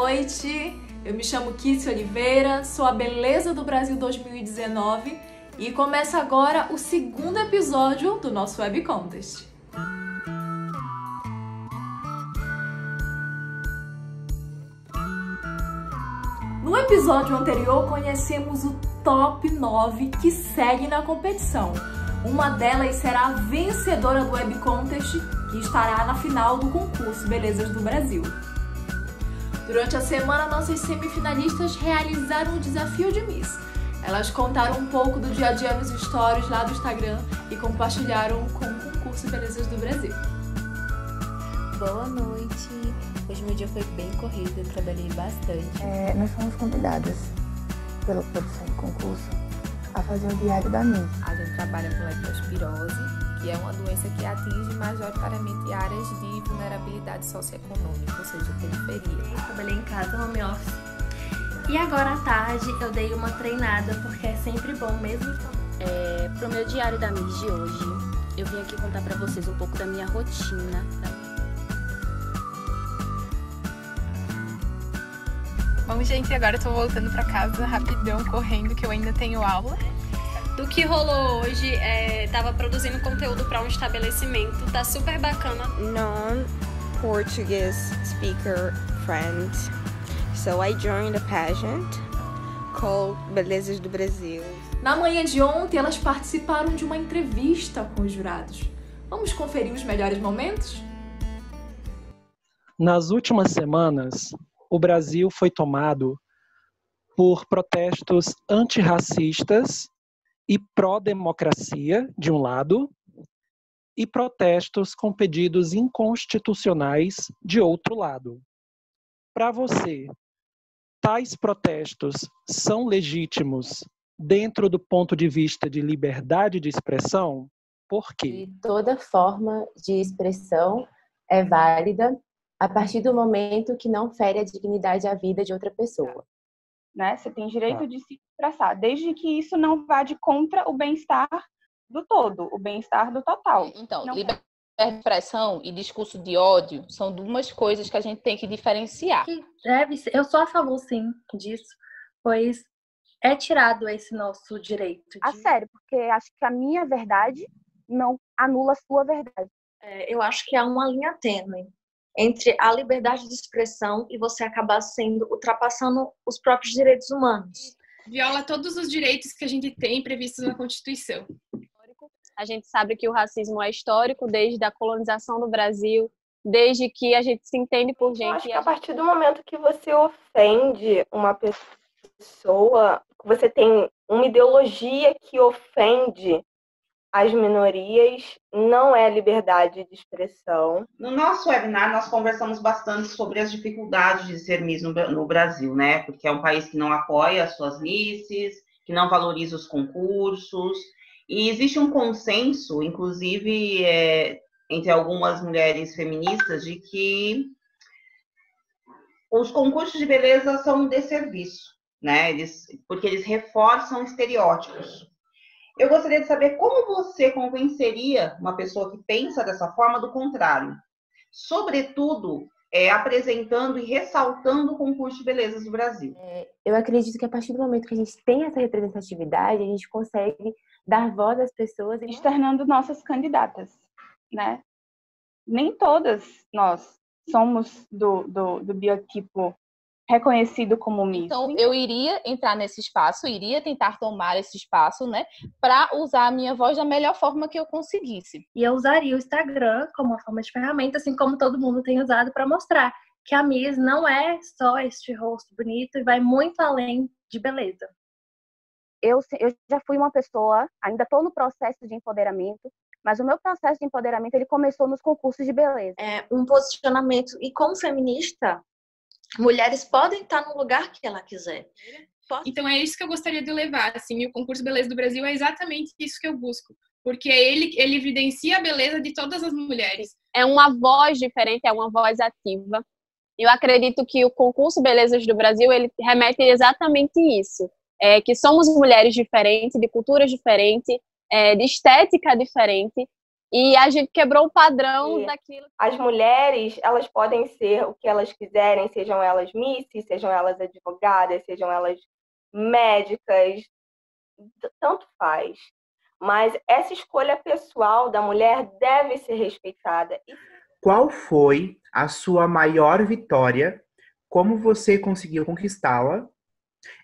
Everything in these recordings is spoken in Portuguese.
noite, eu me chamo Kitsy Oliveira, sou a Beleza do Brasil 2019 e começa agora o segundo episódio do nosso Web Contest. No episódio anterior conhecemos o top 9 que segue na competição. Uma delas será a vencedora do Web Contest, que estará na final do concurso Belezas do Brasil. Durante a semana, nossas semifinalistas realizaram o desafio de Miss. Elas contaram um pouco do dia a dia nos stories lá do Instagram e compartilharam com o concurso Belezas do Brasil. Boa noite! Hoje meu dia foi bem corrido, eu trabalhei bastante. Nós fomos convidadas pela produção do concurso a fazer o diário da Miss. A gente trabalha com leptospirose, que é uma doença que atinge majoritariamente áreas de vulnerabilidade socioeconômica, ou seja, periferia. Eu trabalhei em casa, home office. E agora à tarde eu dei uma treinada, porque é sempre bom mesmo. Pro meu diário da Miss de hoje, eu vim aqui contar pra vocês um pouco da minha rotina. Bom, gente, agora eu tô voltando pra casa rapidão, correndo, que eu ainda tenho aula. Do que rolou hoje, tava produzindo conteúdo para um estabelecimento, tá super bacana. Non-Portuguese speaker friend. So I joined a pageant called Belezas do Brasil. Na manhã de ontem, elas participaram de uma entrevista com os jurados. Vamos conferir os melhores momentos? Nas últimas semanas, o Brasil foi tomado por protestos antirracistas e pró-democracia, de um lado, e protestos com pedidos inconstitucionais, de outro lado. Para você, tais protestos são legítimos dentro do ponto de vista de liberdade de expressão? Por quê? E toda forma de expressão é válida a partir do momento que não fere a dignidade e a vida de outra pessoa. Né? Você tem direito de se expressar, desde que isso não vá de contra o bem-estar do todo, o bem-estar do total. Então, liberdade de expressão e discurso de ódio são duas coisas que a gente tem que diferenciar. Eu sou a favor, sim, disso, pois é tirado esse nosso direito. A sério, porque acho que a minha verdade não anula a sua verdade. Eu acho que há uma linha tênue entre a liberdade de expressão e você acabar ultrapassando os próprios direitos humanos. Viola todos os direitos que a gente tem previstos na Constituição. A gente sabe que o racismo é histórico desde a colonização do Brasil, desde que a gente se entende por gente. Eu acho que a partir do momento que você ofende uma pessoa, você tem uma ideologia que ofende as minorias, não é liberdade de expressão. No nosso webinar, nós conversamos bastante sobre as dificuldades de ser Miss no Brasil, né? Porque é um país que não apoia as suas misses, que não valoriza os concursos, e existe um consenso, inclusive, entre algumas mulheres feministas, de que os concursos de beleza são um desserviço, né? Porque eles reforçam estereótipos. Eu gostaria de saber como você convenceria uma pessoa que pensa dessa forma do contrário. Sobretudo, apresentando e ressaltando o concurso de belezas do Brasil. Eu acredito que a partir do momento que a gente tem essa representatividade, a gente consegue dar voz às pessoas. Externando nossas candidatas, né? Nem todas nós somos do biotipo reconhecido como Miss. Então, eu iria entrar nesse espaço, iria tentar tomar esse espaço, né, para usar a minha voz da melhor forma que eu conseguisse. E eu usaria o Instagram como uma forma de ferramenta, assim como todo mundo tem usado, para mostrar que a Miss não é só este rosto bonito e vai muito além de beleza. Eu já fui uma pessoa, ainda estou no processo de empoderamento, mas o meu processo de empoderamento ele começou nos concursos de beleza. É um posicionamento, e como feminista, mulheres podem estar no lugar que ela quiser. Então é isso que eu gostaria de levar, assim, e o concurso Beleza do Brasil é exatamente isso que eu busco, porque ele evidencia a beleza de todas as mulheres. É uma voz diferente, é uma voz ativa. Eu acredito que o concurso Belezas do Brasil, ele remete exatamente isso, que somos mulheres diferentes, de culturas diferentes, de estética diferente, E a gente quebrou o padrão E daquilo. as mulheres, elas podem ser o que elas quiserem, sejam elas misses, sejam elas advogadas, sejam elas médicas, tanto faz. Mas essa escolha pessoal da mulher deve ser respeitada. Qual foi a sua maior vitória? Como você conseguiu conquistá-la?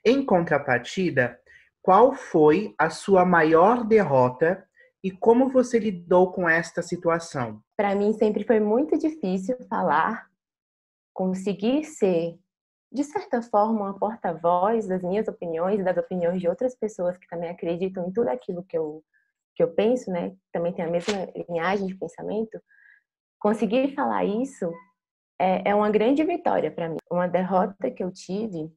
Em contrapartida, qual foi a sua maior derrota e como você lidou com esta situação? Para mim sempre foi muito difícil falar, conseguir ser, de certa forma, uma porta-voz das minhas opiniões e das opiniões de outras pessoas que também acreditam em tudo aquilo que eu penso, né? Também tem a mesma linhagem de pensamento. Conseguir falar isso é uma grande vitória para mim. Uma derrota que eu tive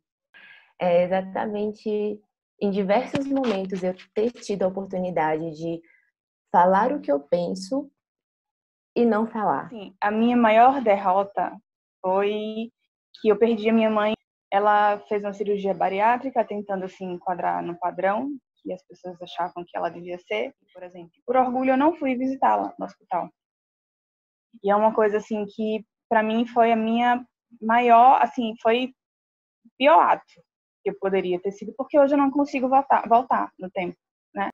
é exatamente em diversos momentos eu ter tido a oportunidade de falar o que eu penso e não falar. Sim, a minha maior derrota foi que eu perdi a minha mãe. Ela fez uma cirurgia bariátrica tentando se enquadrar no padrão que as pessoas achavam que ela devia ser. Por exemplo, por orgulho eu não fui visitá-la no hospital. E é uma coisa assim que para mim foi a minha maior, assim, foi o pior ato que eu poderia ter sido, porque hoje eu não consigo voltar no tempo, né?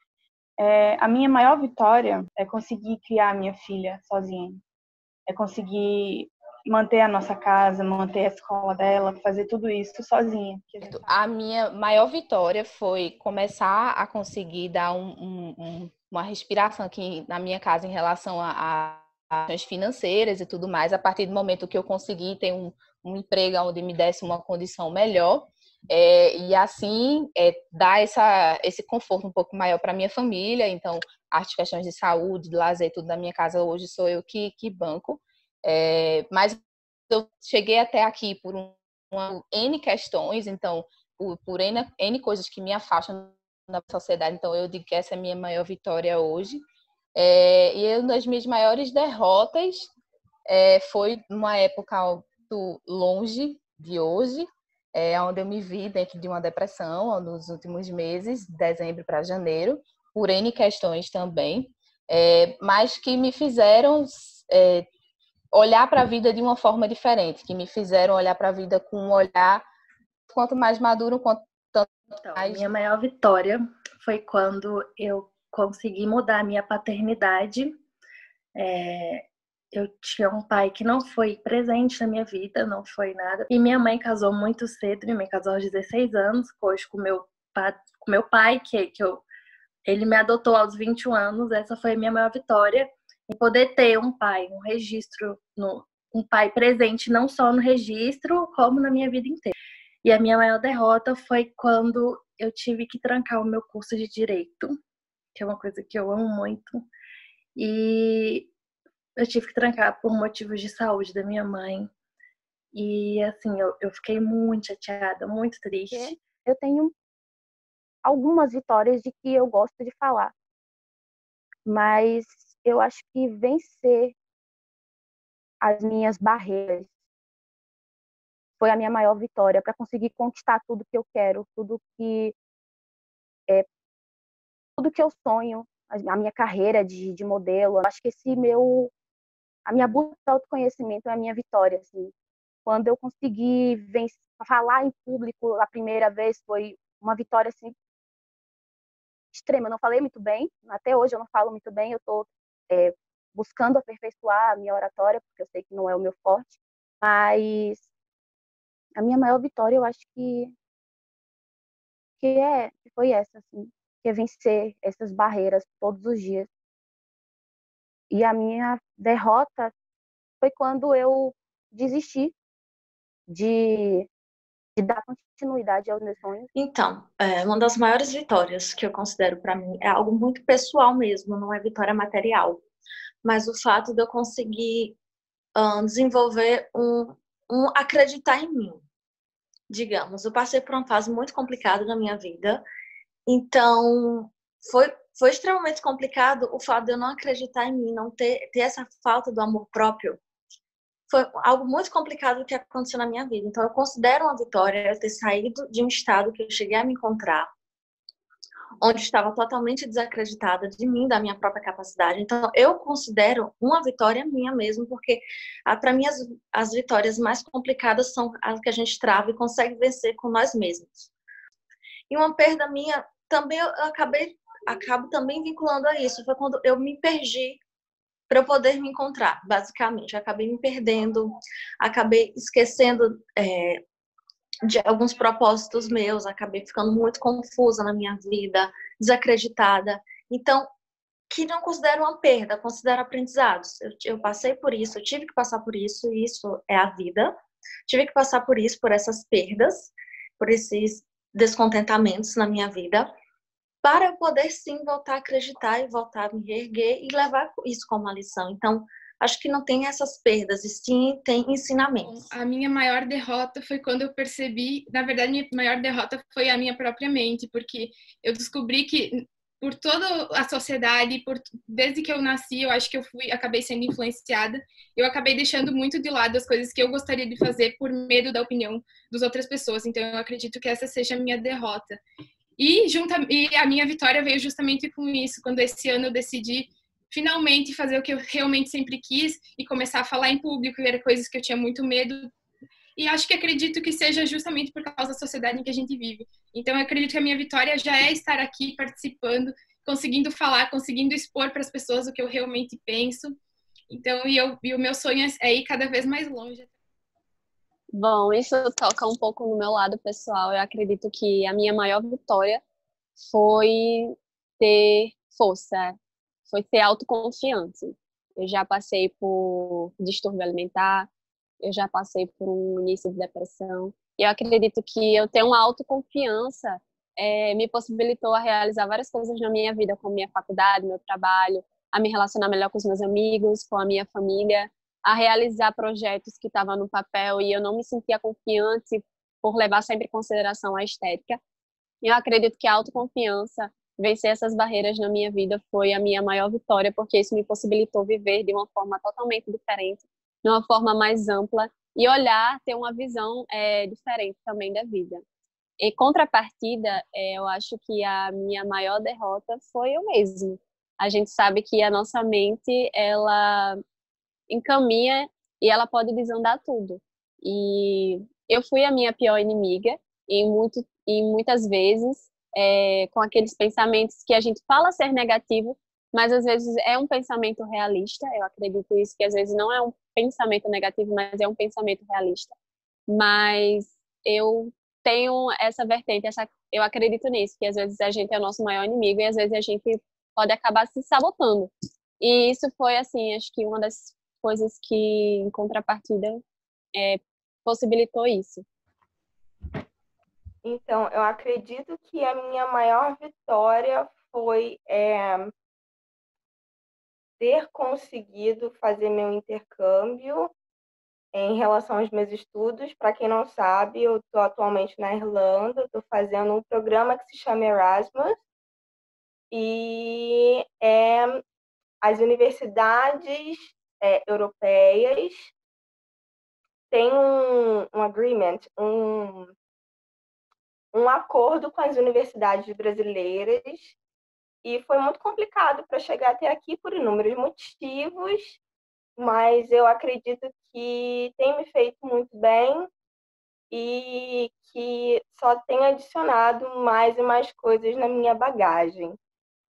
A minha maior vitória é conseguir criar a minha filha sozinha, é conseguir manter a nossa casa, manter a escola dela, fazer tudo isso sozinha. A minha maior vitória foi começar a conseguir dar uma respiração aqui na minha casa em relação a questões financeiras e tudo mais, a partir do momento que eu consegui ter um emprego onde me desse uma condição melhor, e assim dar esse conforto um pouco maior para minha família. Então, as questões de saúde, de lazer, tudo na minha casa hoje sou eu que banco, mas eu cheguei até aqui por N questões, então, por N coisas que me afastam da sociedade, então eu digo que essa é a minha maior vitória hoje. E uma das minhas maiores derrotas foi numa época muito longe de hoje, onde eu me vi dentro de uma depressão nos últimos meses, de dezembro para janeiro, por N questões também, mas que me fizeram olhar para a vida de uma forma diferente, que me fizeram olhar para a vida com um olhar quanto mais maduro, quanto mais... A minha maior vitória foi quando eu consegui mudar a minha paternidade. Eu tinha um pai que não foi presente na minha vida, não foi nada. E minha mãe casou muito cedo, minha mãe casou aos 16 anos, hoje com meu pai, ele me adotou aos 21 anos. Essa foi a minha maior vitória, em poder ter um pai, um registro, um pai presente não só no registro, como na minha vida inteira. E a minha maior derrota foi quando eu tive que trancar o meu curso de Direito, que é uma coisa que eu amo muito, e eu tive que trancar por motivos de saúde da minha mãe. E assim, eu fiquei muito chateada, muito triste. Eu tenho algumas vitórias de que eu gosto de falar, mas eu acho que vencer as minhas barreiras foi a minha maior vitória para conseguir conquistar tudo que eu quero, tudo que eu sonho, a minha carreira de modelo. Eu acho que a minha busca de autoconhecimento é a minha vitória, assim. Quando eu consegui falar em público a primeira vez, foi uma vitória assim extrema. Eu não falei muito bem, até hoje eu não falo muito bem. Eu estou buscando aperfeiçoar a minha oratória, porque eu sei que não é o meu forte, mas a minha maior vitória, eu acho que foi essa, assim, que é vencer essas barreiras todos os dias. E a minha derrota foi quando eu desisti de dar continuidade aos meus sonhos. Então, uma das maiores vitórias que eu considero para mim é algo muito pessoal mesmo, não é vitória material, mas o fato de eu conseguir desenvolver acreditar em mim. Digamos, eu passei por uma fase muito complicada na minha vida, então foi extremamente complicado o fato de eu não acreditar em mim, não ter essa falta do amor próprio. Foi algo muito complicado que aconteceu na minha vida. Então, eu considero uma vitória eu ter saído de um estado que eu cheguei a me encontrar, onde estava totalmente desacreditada de mim, da minha própria capacidade. Então, eu considero uma vitória minha mesmo, porque para mim as vitórias mais complicadas são as que a gente trava e consegue vencer com nós mesmos. E uma perda minha, também eu acabo também vinculando a isso, foi quando eu me perdi para eu poder me encontrar, basicamente. Eu acabei me perdendo, acabei esquecendo de alguns propósitos meus, acabei ficando muito confusa na minha vida, desacreditada. Então, que não considero uma perda, considero aprendizados. Eu passei por isso, eu tive que passar por isso, e isso é a vida. Tive que passar por isso, por essas perdas, por esses descontentamentos na minha vida, para eu poder sim voltar a acreditar e voltar a me reerguer e levar isso como uma lição. Então, acho que não tem essas perdas, e sim tem ensinamentos. A minha maior derrota foi quando eu percebi, na verdade, minha maior derrota foi a minha própria mente, porque eu descobri que por toda a sociedade, desde que eu nasci, eu acho que acabei sendo influenciada, eu acabei deixando muito de lado as coisas que eu gostaria de fazer por medo da opinião das outras pessoas. Então, eu acredito que essa seja a minha derrota. E a minha vitória veio justamente com isso, quando esse ano eu decidi finalmente fazer o que eu realmente sempre quis e começar a falar em público, ver coisas que eu tinha muito medo. E acredito que seja justamente por causa da sociedade em que a gente vive. Então, eu acredito que a minha vitória já é estar aqui participando, conseguindo falar, conseguindo expor para as pessoas o que eu realmente penso. Então, e o meu sonho é ir cada vez mais longe. Bom, isso toca um pouco no meu lado pessoal. Eu acredito que a minha maior vitória foi ter força, foi ser autoconfiante. Eu já passei por distúrbio alimentar, eu já passei por um início de depressão. E eu acredito que eu ter uma autoconfiança me possibilitou a realizar várias coisas na minha vida, como minha faculdade, meu trabalho, a me relacionar melhor com os meus amigos, com a minha família, a realizar projetos que estavam no papel e eu não me sentia confiante por levar sempre em consideração a estética. Eu acredito que a autoconfiança, vencer essas barreiras na minha vida foi a minha maior vitória, porque isso me possibilitou viver de uma forma totalmente diferente, de uma forma mais ampla e olhar, ter uma visão diferente também da vida. Em contrapartida, eu acho que a minha maior derrota foi eu mesma. A gente sabe que a nossa mente, ela encaminha e ela pode desandar tudo. E eu fui a minha pior inimiga e muitas vezes com aqueles pensamentos que a gente fala ser negativo, mas às vezes é um pensamento realista. Eu acredito isso, que às vezes não é um pensamento negativo, mas é um pensamento realista. Mas eu tenho essa vertente, eu acredito nisso, que às vezes a gente é o nosso maior inimigo e às vezes a gente pode acabar se sabotando. E isso foi, assim, acho que uma das coisas que, em contrapartida, possibilitou isso. Então, eu acredito que a minha maior vitória foi ter conseguido fazer meu intercâmbio em relação aos meus estudos. Para quem não sabe, eu estou atualmente na Irlanda, estou fazendo um programa que se chama Erasmus, e as universidades europeias têm um agreement, um acordo com as universidades brasileiras, e foi muito complicado para chegar até aqui por inúmeros motivos, mas eu acredito que tem me feito muito bem e que só tem adicionado mais e mais coisas na minha bagagem.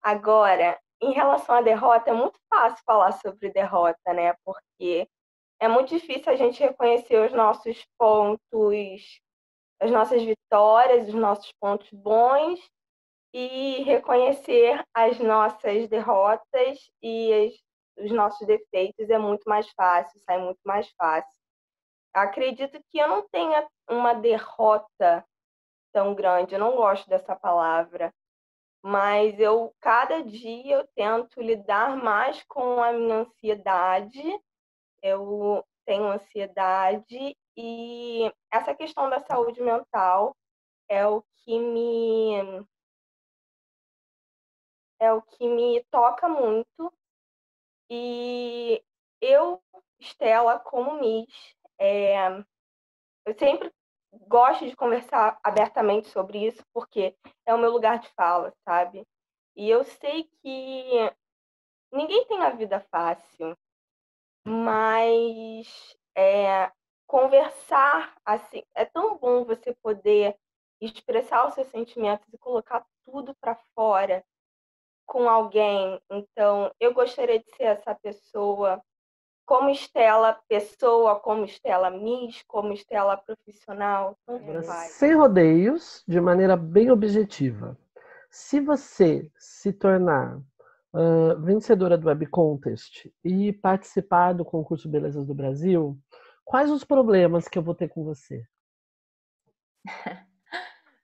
Agora, em relação à derrota, é muito fácil falar sobre derrota, né? Porque é muito difícil a gente reconhecer os nossos pontos, as nossas vitórias, os nossos pontos bons, e reconhecer as nossas derrotas e os nossos defeitos é muito mais fácil, sai muito mais fácil. Acredito que eu não tenha uma derrota tão grande, eu não gosto dessa palavra, mas cada dia eu tento lidar mais com a minha ansiedade. Eu tenho ansiedade e essa questão da saúde mental é o que me toca muito. E eu, Stella, como Miss, eu sempre gosto de conversar abertamente sobre isso, porque é o meu lugar de fala, sabe? E eu sei que ninguém tem a vida fácil, mas conversar, assim, é tão bom você poder expressar os seus sentimentos e colocar tudo para fora com alguém. Então, eu gostaria de ser essa pessoa, como Estela pessoa, como Estela Miss, como Estela profissional, tanto faz. Sem rodeios, de maneira bem objetiva. Se você se tornar vencedora do Web Contest e participar do concurso Belezas do Brasil, quais os problemas que eu vou ter com você?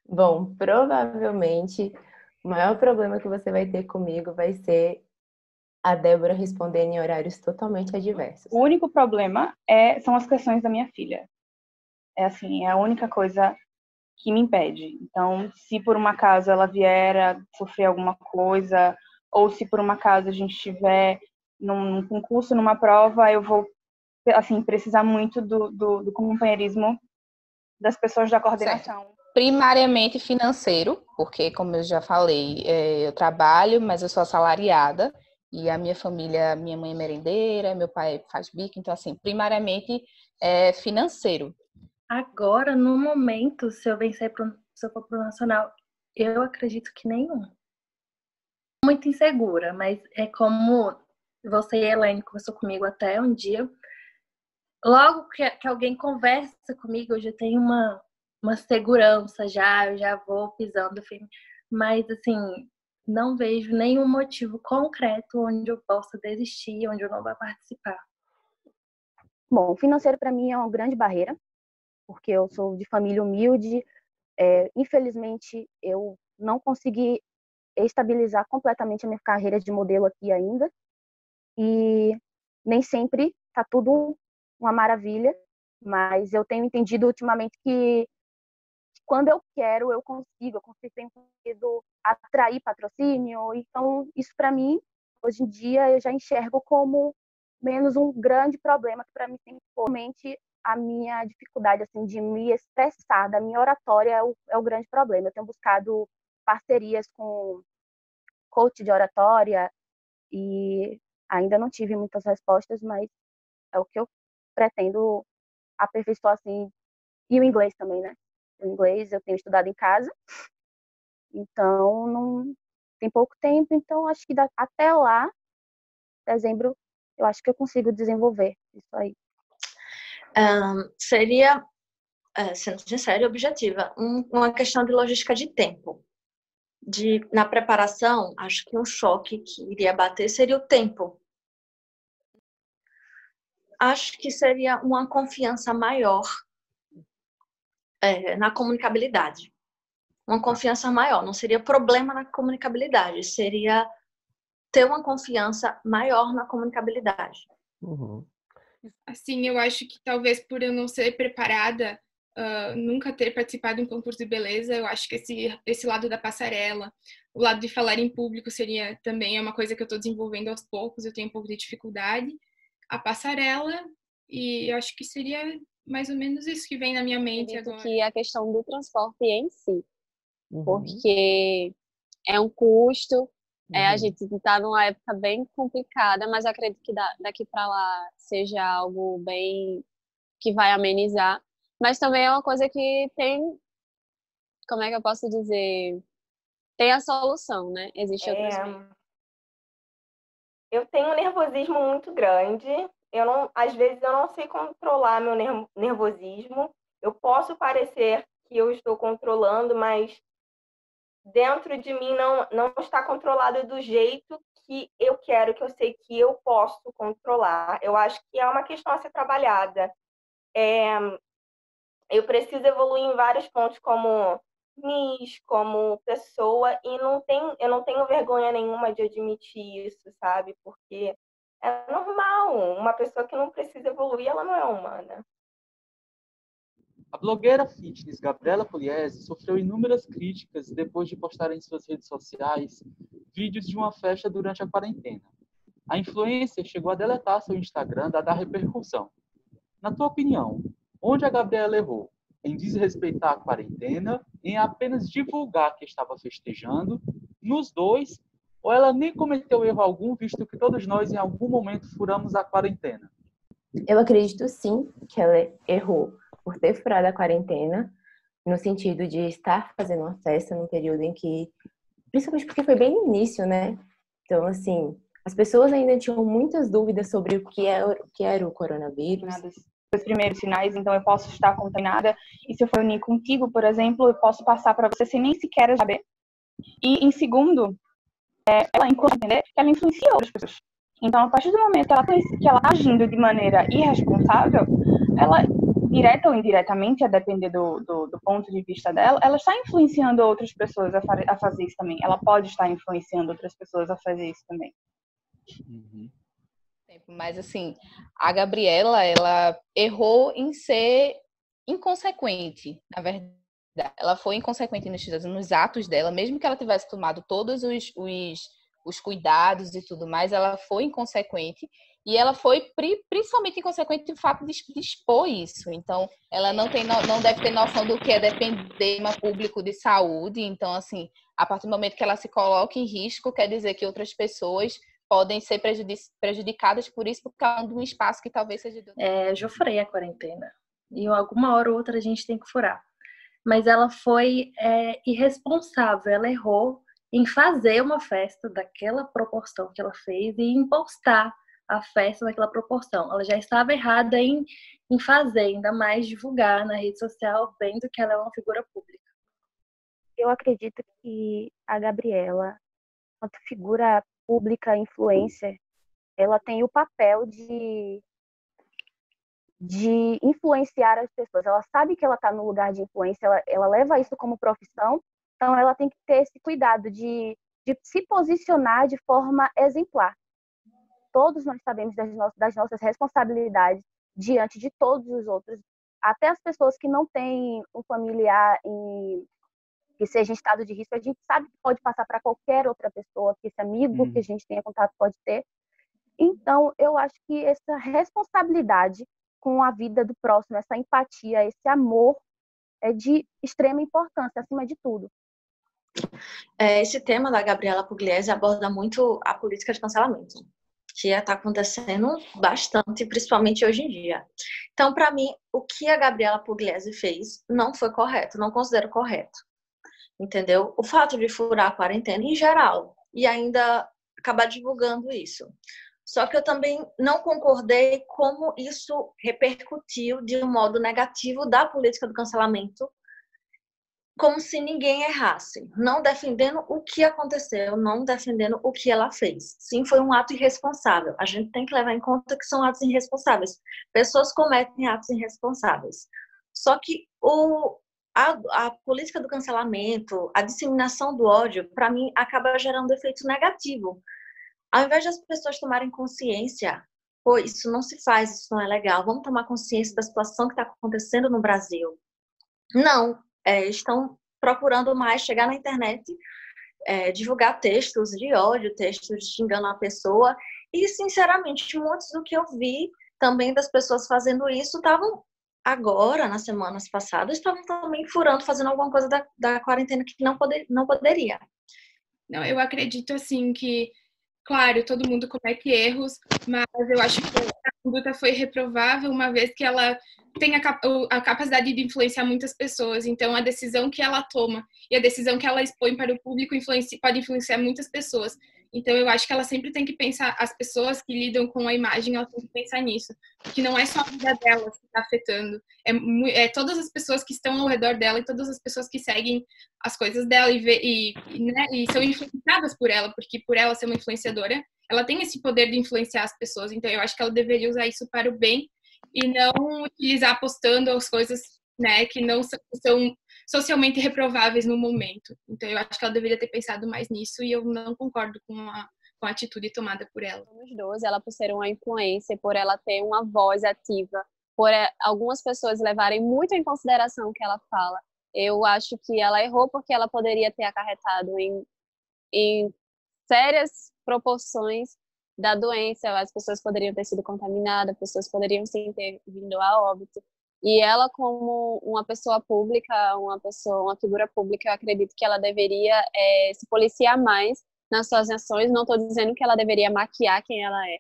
Bom, provavelmente o maior problema que você vai ter comigo vai ser a Débora respondendo em horários totalmente adversos. O único problema são as questões da minha filha. É assim, é a única coisa que me impede. Então, se por um acaso ela vier a sofrer alguma coisa, ou se por um acaso a gente estiver num concurso, numa prova, eu vou, assim, precisar muito do companheirismo das pessoas da coordenação. Certo. Primariamente financeiro, porque, como eu já falei, eu trabalho, mas eu sou assalariada, e a minha família, minha mãe é merendeira, meu pai faz bico, então, assim, primariamente é financeiro. Agora, no momento, se eu for pro nacional, eu acredito que nenhum. Muito insegura, mas é como você e a Elaine conversou comigo até um dia. Logo que alguém conversa comigo, eu já tenho uma segurança eu já vou pisando firme. Mas, assim, não vejo nenhum motivo concreto onde eu possa desistir, onde eu não vou participar. Bom, o financeiro para mim é uma grande barreira, porque eu sou de família humilde. Infelizmente, eu não consegui estabilizar completamente a minha carreira de modelo aqui ainda. E nem sempre tá tudo uma maravilha, mas eu tenho entendido ultimamente que quando eu quero, eu consigo tenho conseguido atrair patrocínio. Então, isso para mim, hoje em dia, eu já enxergo como menos um grande problema, que para mim sempre foi realmente a minha dificuldade assim, de me expressar, da minha oratória é o grande problema. Eu tenho buscado parcerias com coach de oratória e ainda não tive muitas respostas, mas é o que eu pretendo aperfeiçoar, assim. E o inglês também, né? O inglês eu tenho estudado em casa, então não tem pouco tempo, então acho que até lá, dezembro, eu acho que eu consigo desenvolver isso aí. Seria, sendo sincera e objetiva, uma questão de logística de tempo. Na preparação, acho que um choque que iria bater seria o tempo. Acho que seria uma confiança maior na comunicabilidade. Uma confiança maior. Não seria problema na comunicabilidade, seria ter uma confiança maior na comunicabilidade. Uhum. Assim, eu acho que talvez por eu não ser preparada, nunca ter participado de um concurso de beleza, eu acho que esse lado da passarela, o lado de falar em público seria também uma coisa que eu estou desenvolvendo aos poucos, eu tenho um pouco de dificuldade. A passarela, e eu acho que seria mais ou menos isso que vem na minha mente agora. Que a questão do transporte em si, porque é um custo, a gente está numa época bem complicada, mas acredito que daqui para lá seja algo bem que vai amenizar. Mas também é uma coisa que tem, como é que eu posso dizer, tem a solução, né? Existe outros meios. Eu tenho um nervosismo muito grande. Às vezes eu não sei controlar meu nervosismo. Eu posso parecer que eu estou controlando, mas dentro de mim não está controlado do jeito que eu quero, que eu sei que eu posso controlar. Eu acho que é uma questão a ser trabalhada. Eu preciso evoluir em vários pontos como Miss, como pessoa, e eu não tenho vergonha nenhuma de admitir isso, sabe? Porque é normal. Uma pessoa que não precisa evoluir, ela não é humana. A blogueira fitness Gabriela Pugliese sofreu inúmeras críticas depois de postar em suas redes sociais vídeos de uma festa durante a quarentena. A influencer chegou a deletar seu Instagram dada a repercussão. Na tua opinião, onde a Gabriela errou? em desrespeitar a quarentena, em apenas divulgar que estava festejando, nos dois, ou ela nem cometeu erro algum, visto que todos nós, em algum momento, furamos a quarentena? Eu acredito sim que ela errou por ter furado a quarentena, no sentido de estar fazendo uma festa num período em que, principalmente porque foi bem no início, né? Então, assim, as pessoas ainda tinham muitas dúvidas sobre o que era o coronavírus. Os primeiros sinais, então eu posso estar contaminada, e se eu for unir contigo, por exemplo, eu posso passar para você sem nem sequer saber. E em segundo, ela entender que ela influencia outras pessoas. Então, a partir do momento que ela está agindo de maneira irresponsável, ela, direta ou indiretamente, a depender do ponto de vista dela, ela está influenciando outras pessoas a fazer isso também. Ela pode estar influenciando outras pessoas a fazer isso também. Mas, assim, a Gabriela, ela errou em ser inconsequente, na verdade. Ela foi inconsequente nos atos dela, mesmo que ela tivesse tomado todos os cuidados e tudo mais, ela foi inconsequente. E ela foi principalmente inconsequente no fato de expor isso. Então, ela não deve ter noção do que é depender de um público de saúde. Então, assim, a partir do momento que ela se coloca em risco, quer dizer que outras pessoas podem ser prejudicadas por isso, porque é um espaço que talvez seja... Eu já furei a quarentena. E alguma hora ou outra a gente tem que furar. Mas ela foi irresponsável, ela errou em fazer uma festa daquela proporção que ela fez e em postar a festa daquela proporção. Ela já estava errada em fazer, ainda mais divulgar na rede social, vendo que ela é uma figura pública. Eu acredito que a Gabriela, quanto figura pública, influencer, ela tem o papel de influenciar as pessoas. Ela sabe que ela está no lugar de influência, ela leva isso como profissão, então ela tem que ter esse cuidado de se posicionar de forma exemplar. Todos nós sabemos das nossas responsabilidades diante de todos os outros, até as pessoas que não têm um familiar que seja em estado de risco, a gente sabe que pode passar para qualquer outra pessoa, que esse amigo que a gente tenha contato pode ter. Então, eu acho que essa responsabilidade com a vida do próximo, essa empatia, esse amor é de extrema importância, acima de tudo. Esse tema da Gabriela Pugliese aborda muito a política de cancelamento, que está acontecendo bastante, principalmente hoje em dia. Então, para mim, o que a Gabriela Pugliese fez não foi correto, não considero correto. Entendeu? O fato de furar a quarentena em geral e ainda acabar divulgando isso. Só que eu também não concordei como isso repercutiu de um modo negativo da política do cancelamento, como se ninguém errasse, não defendendo o que aconteceu, não defendendo o que ela fez. Sim, foi um ato irresponsável. A gente tem que levar em conta que são atos irresponsáveis. Pessoas cometem atos irresponsáveis. Só que a política do cancelamento, a disseminação do ódio, para mim, acaba gerando efeito negativo. Ao invés das pessoas tomarem consciência, pô, isso não se faz, isso não é legal, vamos tomar consciência da situação que está acontecendo no Brasil. Não, estão procurando mais chegar na internet, divulgar textos de ódio, textos xingando a pessoa, e, sinceramente, muitos do que eu vi também das pessoas fazendo isso estavam agora, nas semanas passadas, estavam também furando, fazendo alguma coisa da quarentena que não poderia. Não, eu acredito, assim, que, claro, todo mundo comete erros, mas eu acho que a conduta foi reprovável, uma vez que ela tem a capacidade de influenciar muitas pessoas. Então, a decisão que ela toma e a decisão que ela expõe para o público pode influenciar muitas pessoas. Então, eu acho que ela sempre tem que pensar, as pessoas que lidam com a imagem, ela tem que pensar nisso, que não é só a vida dela que está afetando, é todas as pessoas que estão ao redor dela e todas as pessoas que seguem as coisas dela e são influenciadas por ela, porque por ela ser uma influenciadora, ela tem esse poder de influenciar as pessoas. Então, eu acho que ela deveria usar isso para o bem e não utilizar postando as coisas, né, que não são socialmente reprováveis no momento. Então, eu acho que ela deveria ter pensado mais nisso e eu não concordo com a atitude tomada por ela. Nos 12, ela por ser uma influência, por ela ter uma voz ativa, por algumas pessoas levarem muito em consideração o que ela fala, eu acho que ela errou porque ela poderia ter acarretado em sérias proporções da doença. As pessoas poderiam ter sido contaminadas, pessoas poderiam sim ter vindo a óbito. E ela, como uma pessoa pública, uma figura pública, eu acredito que ela deveria se policiar mais nas suas ações. Não estou dizendo que ela deveria maquiar quem ela é,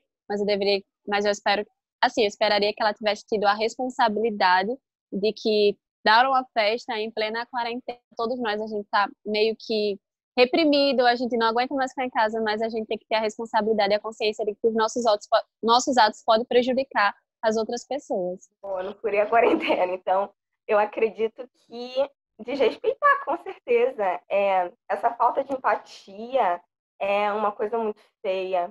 mas eu espero, assim, eu esperaria que ela tivesse tido a responsabilidade de que dar uma festa em plena quarentena, todos nós, a gente tá meio que reprimido, a gente não aguenta mais ficar em casa, mas a gente tem que ter a responsabilidade e a consciência de que os nossos atos podem prejudicar as outras pessoas. Bom, eu não furei a quarentena, então eu acredito que desrespeitar, com certeza. Essa falta de empatia é uma coisa muito feia.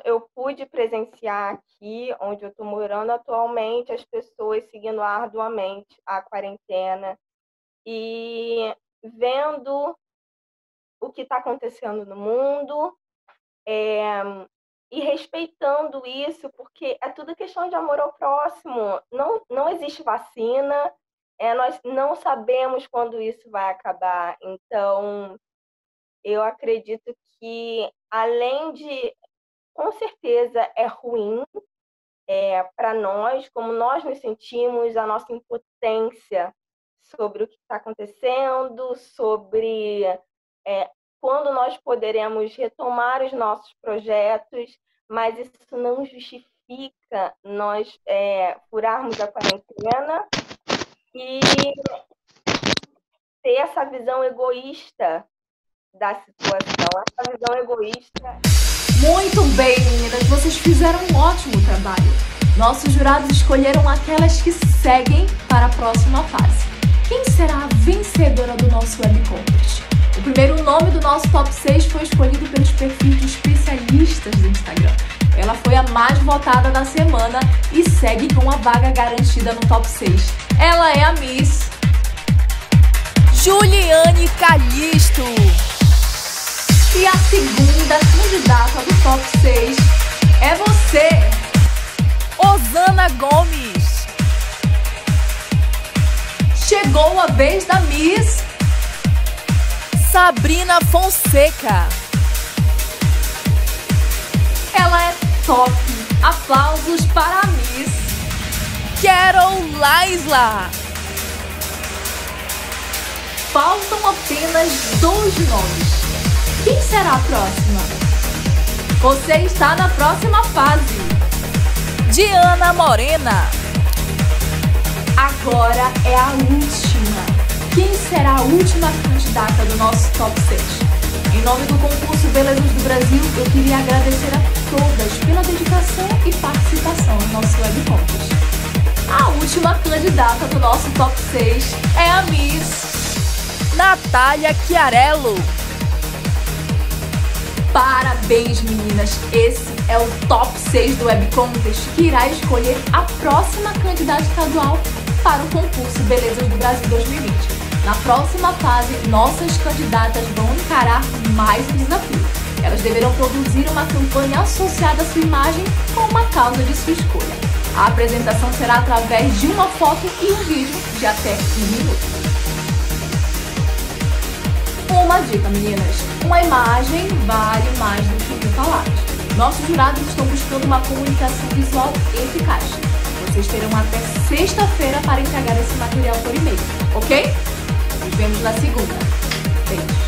Eu pude presenciar aqui, onde eu estou morando atualmente, as pessoas seguindo arduamente a quarentena e vendo o que está acontecendo no mundo e respeitando isso, porque é tudo questão de amor ao próximo. Não existe vacina, nós não sabemos quando isso vai acabar. Então, eu acredito que, além de, com certeza, é ruim para nós, como nós nos sentimos, a nossa impotência sobre o que está acontecendo, sobre quando nós poderemos retomar os nossos projetos, mas isso não justifica nós furarmos a quarentena e ter essa visão egoísta da situação, essa visão egoísta. Muito bem, meninas, vocês fizeram um ótimo trabalho. Nossos jurados escolheram aquelas que seguem para a próxima fase. Quem será a vencedora do nosso Web Contest? O primeiro nome do nosso top 6 foi escolhido pelos perfis de especialistas do Instagram. Ela foi a mais votada da semana e segue com a vaga garantida no top 6. Ela é a Miss Juliane Calixto. E a segunda candidata do top 6 é você, Osana Gomes. Chegou a vez da Miss Sabrina Fonseca. Ela é top. Aplausos para a Miss Carol Laisla. Faltam apenas 2 nomes. Quem será a próxima? Você está na próxima fase. Diana Morena. Agora é a última. Quem será a última candidata do nosso top 6? Em nome do concurso Belezas do Brasil, eu queria agradecer a todas pela dedicação e participação no nosso Web Contest. A última candidata do nosso top 6 é a Miss Natália Chiarello. Parabéns, meninas! Esse é o top 6 do Web Contest que irá escolher a próxima candidata estadual para o concurso Belezas do Brasil 2020. Na próxima fase, nossas candidatas vão encarar mais um desafio. Elas deverão produzir uma campanha associada à sua imagem com uma causa de sua escolha. A apresentação será através de uma foto e um vídeo de até 15 minutos. Uma dica, meninas. Uma imagem vale mais do que 1000 palavras. Nossos jurados estão buscando uma comunicação visual eficaz. Vocês terão até sexta-feira para entregar esse material por e-mail, ok? Nos vemos na segunda. Beijo.